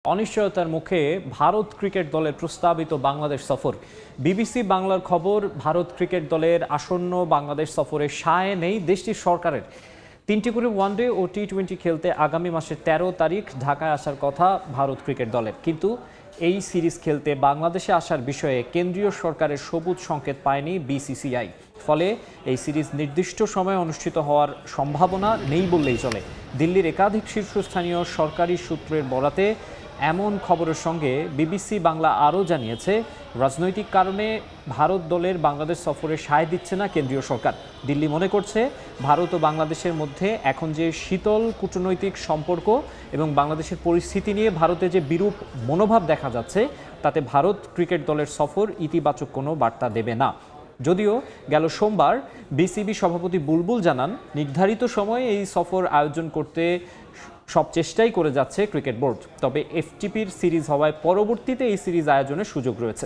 অনিশ্চয়তার মুখে ভারত ক্রিকেট দলের প্রস্তাবিত বাংলাদেশ সফর। বিবিসি বাংলার খবর, ভারত ক্রিকেট দলের আসন্ন বাংলাদেশ সফরে সায় নেই দেশটির সরকারের। 3টি করে ওয়ানডে ও টি-20 খেলতে আগামী মাসের 13 তারিখ ঢাকায় আসার কথা ভারত ক্রিকেট দলের, কিন্তু এই সিরিজ খেলতে বাংলাদেশে আসার বিষয়ে কেন্দ্রীয় সরকারের সবুজ সংকেত পায়নি বিসিসিআই। ফলে এই সিরিজ নির্দিষ্ট সময়ে অনুষ্ঠিত হওয়ার সম্ভাবনা নেই বললেই চলে। দিল্লির একাধিক শীর্ষস্থানীয় সরকারি সূত্রের বরাতে এমন খবরের সঙ্গে বিবিসি বাংলা আরও জানিয়েছে, রাজনৈতিক কারণে ভারত দলের বাংলাদেশ সফরে সায় দিচ্ছে না কেন্দ্রীয় সরকার। দিল্লি মনে করছে, ভারত ও বাংলাদেশের মধ্যে এখন যে শীতল কূটনৈতিক সম্পর্ক এবং বাংলাদেশের পরিস্থিতি নিয়ে ভারতে যে বিরূপ মনোভাব দেখা যাচ্ছে, তাতে ভারত ক্রিকেট দলের সফর ইতিবাচক কোনো বার্তা দেবে না। যদিও গেল সোমবার বিসিবি সভাপতি বুলবুল জানান, নির্ধারিত সময়ে এই সফর আয়োজন করতে সব চেষ্টাই করে যাচ্ছে ক্রিকেট বোর্ড। তবে এফটিপির সিরিজ হওয়ায় পরবর্তীতে এই সিরিজ আয়োজনের সুযোগ রয়েছে।